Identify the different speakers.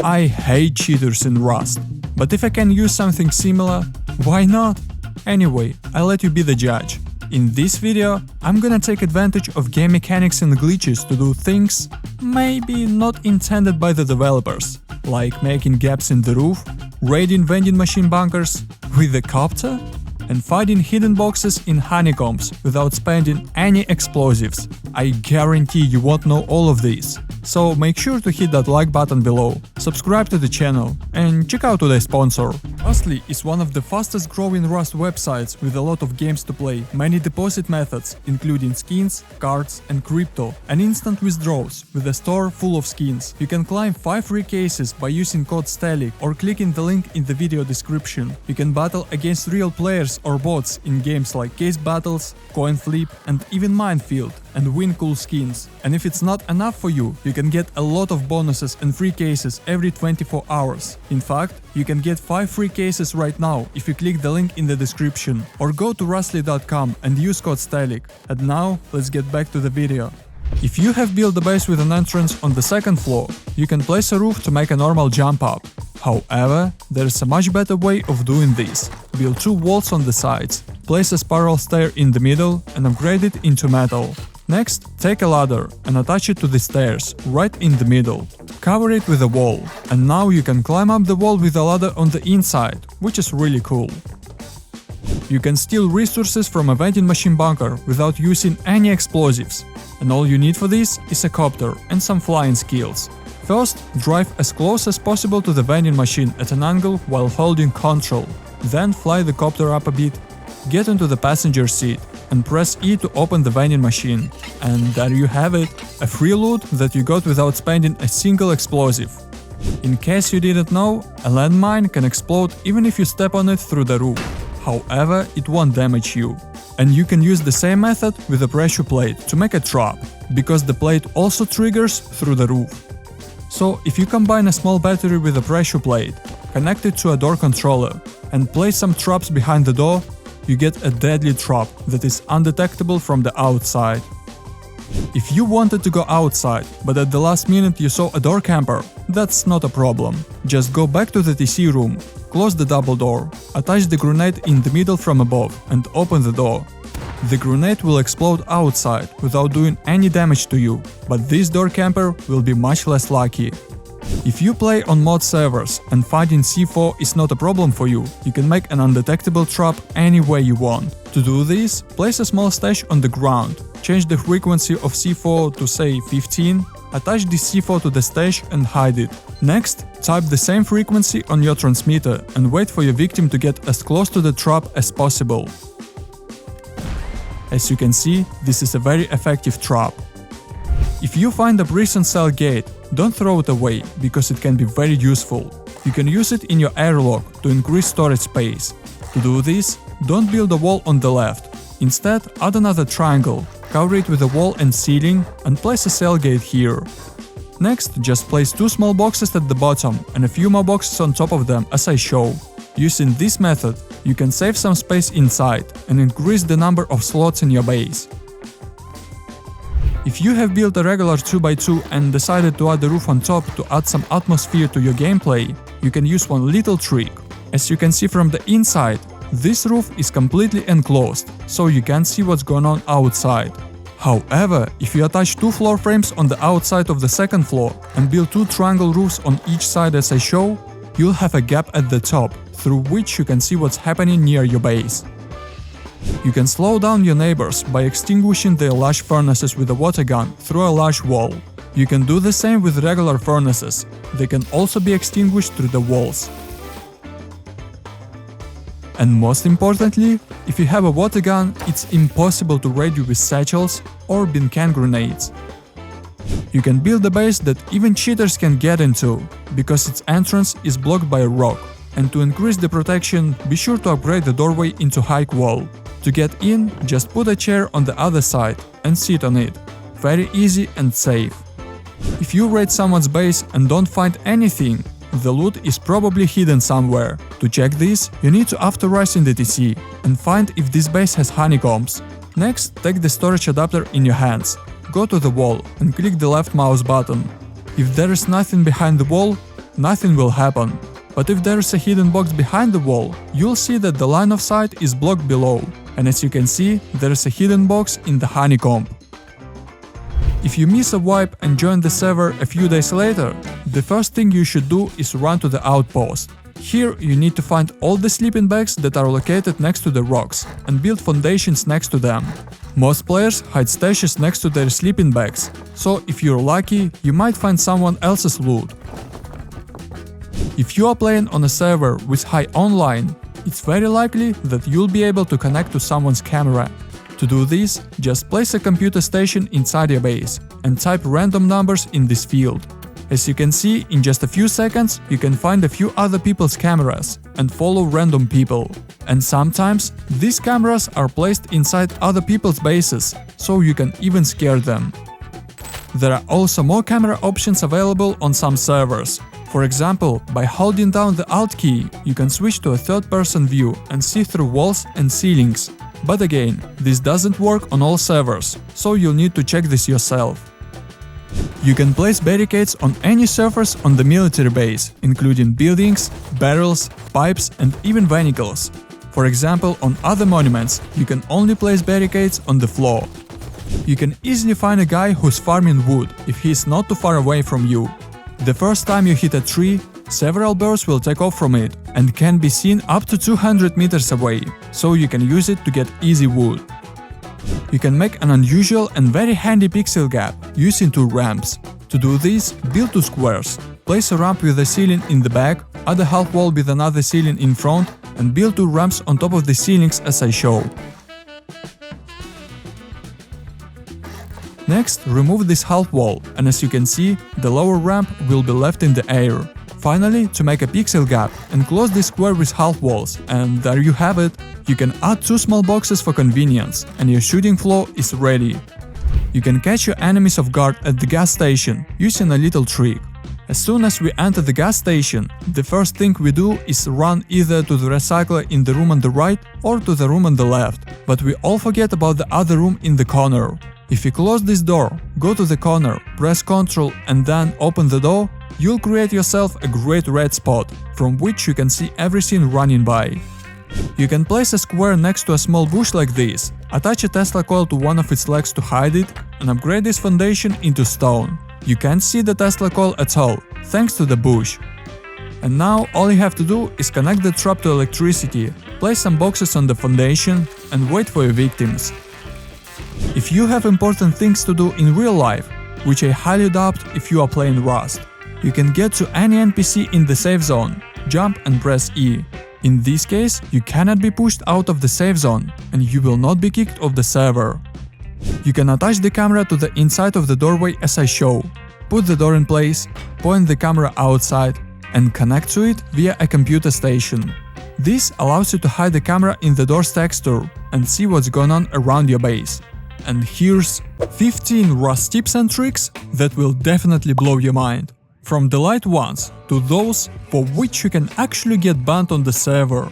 Speaker 1: I hate cheaters in Rust, but if I can use something similar, why not? Anyway, I'll let you be the judge. In this video, I'm gonna take advantage of game mechanics and glitches to do things maybe not intended by the developers, like making gaps in the roof, raiding vending machine bunkers with the Copter, and finding hidden boxes in honeycombs without spending any explosives. I guarantee you won't know all of these. So make sure to hit that like button below, subscribe to the channel, and check out today's sponsor. Fastly is one of the fastest growing Rust websites with a lot of games to play, many deposit methods, including skins, cards, and crypto, and instant withdrawals with a store full of skins. You can climb 5 free cases by using code STELIC or clicking the link in the video description. You can battle against real players or bots in games like Case Battles, Coin Flip, and even Minefield, and win cool skins. And if it's not enough for you, you can get a lot of bonuses and free cases every 24 hours. In fact, you can get 5 free cases right now if you click the link in the description, or go to rustly.com and use code STELIC. And now, let's get back to the video. If you have built a base with an entrance on the second floor, you can place a roof to make a normal jump up. However, there's a much better way of doing this. Build 2 walls on the sides, place a spiral stair in the middle and upgrade it into metal. Next, take a ladder and attach it to the stairs, right in the middle. Cover it with a wall, and now you can climb up the wall with a ladder on the inside, which is really cool. You can steal resources from a vending machine bunker without using any explosives, and all you need for this is a copter and some flying skills. First, drive as close as possible to the vending machine at an angle while holding Ctrl. Then fly the copter up a bit, get into the passenger seat, and press E to open the vending machine. And there you have it, a free loot that you got without spending a single explosive. In case you didn't know, a landmine can explode even if you step on it through the roof. However, it won't damage you. And you can use the same method with a pressure plate to make a trap, because the plate also triggers through the roof. So if you combine a small battery with a pressure plate, connect it to a door controller, and place some traps behind the door, you get a deadly trap that is undetectable from the outside. If you wanted to go outside, but at the last minute you saw a door camper, that's not a problem. Just go back to the TC room, close the double door, attach the grenade in the middle from above and open the door. The grenade will explode outside without doing any damage to you, but this door camper will be much less lucky. If you play on mod servers and finding C4 is not a problem for you, you can make an undetectable trap any way you want. To do this, place a small stash on the ground, change the frequency of C4 to say 15, attach this C4 to the stash and hide it. Next, type the same frequency on your transmitter and wait for your victim to get as close to the trap as possible. As you can see, this is a very effective trap. If you find a prison cell gate, don't throw it away, because it can be very useful. You can use it in your airlock to increase storage space. To do this, don't build a wall on the left. Instead, add another triangle, cover it with a wall and ceiling, and place a cell gate here. Next, just place 2 small boxes at the bottom and a few more boxes on top of them as I show. Using this method, you can save some space inside and increase the number of slots in your base. If you have built a regular 2x2 and decided to add the roof on top to add some atmosphere to your gameplay, you can use one little trick. As you can see from the inside, this roof is completely enclosed, so you can't see what's going on outside. However, if you attach 2 floor frames on the outside of the second floor and build 2 triangle roofs on each side as I show, you'll have a gap at the top, through which you can see what's happening near your base. You can slow down your neighbors by extinguishing their large furnaces with a water gun through a large wall. You can do the same with regular furnaces, they can also be extinguished through the walls. And most importantly, if you have a water gun, it's impossible to raid you with satchels or bin can grenades. You can build a base that even cheaters can get into, because its entrance is blocked by a rock. And to increase the protection, be sure to upgrade the doorway into high wall. To get in, just put a chair on the other side and sit on it. Very easy and safe. If you raid someone's base and don't find anything, the loot is probably hidden somewhere. To check this, you need to authorize in the TC and find if this base has honeycombs. Next, take the storage adapter in your hands, go to the wall and click the left mouse button. If there is nothing behind the wall, nothing will happen. But if there is a hidden box behind the wall, you'll see that the line of sight is blocked below, and as you can see, there is a hidden box in the honeycomb. If you miss a wipe and join the server a few days later, the first thing you should do is run to the outpost. Here you need to find all the sleeping bags that are located next to the rocks and build foundations next to them. Most players hide stashes next to their sleeping bags, so if you're lucky, you might find someone else's loot. If you are playing on a server with high online, it's very likely that you'll be able to connect to someone's camera. To do this, just place a computer station inside your base and type random numbers in this field. As you can see, in just a few seconds you can find a few other people's cameras and follow random people. And sometimes these cameras are placed inside other people's bases, so you can even scare them. There are also more camera options available on some servers. For example, by holding down the Alt key, you can switch to a third-person view and see through walls and ceilings. But again, this doesn't work on all servers, so you'll need to check this yourself. You can place barricades on any surface on the military base, including buildings, barrels, pipes and even vehicles. For example, on other monuments, you can only place barricades on the floor. You can easily find a guy who's farming wood if he's not too far away from you. The first time you hit a tree, several birds will take off from it and can be seen up to 200 meters away, so you can use it to get easy wood. You can make an unusual and very handy pixel gap using two ramps. To do this, build two squares. Place a ramp with a ceiling in the back, add a half wall with another ceiling in front, and build two ramps on top of the ceilings as I show. Next, remove this half wall, and as you can see, the lower ramp will be left in the air. Finally, to make a pixel gap, enclose this square with half walls, and there you have it. You can add two small boxes for convenience, and your shooting floor is ready. You can catch your enemies off guard at the gas station using a little trick. As soon as we enter the gas station, the first thing we do is run either to the recycler in the room on the right or to the room on the left, but we all forget about the other room in the corner. If you close this door, go to the corner, press Ctrl and then open the door, you'll create yourself a great red spot, from which you can see everything running by. You can place a square next to a small bush like this, attach a Tesla coil to one of its legs to hide it, and upgrade this foundation into stone. You can't see the Tesla coil at all, thanks to the bush. And now all you have to do is connect the trap to electricity, place some boxes on the foundation, and wait for your victims. If you have important things to do in real life, which I highly doubt if you are playing Rust, you can get to any NPC in the safe zone, jump and press E. In this case, you cannot be pushed out of the safe zone, and you will not be kicked off the server. You can attach the camera to the inside of the doorway as I show, put the door in place, point the camera outside, and connect to it via a computer station. This allows you to hide the camera in the door's texture and see what's going on around your base. And here's 15 Rust tips and tricks that will definitely blow your mind. From the light ones to those for which you can actually get banned on the server.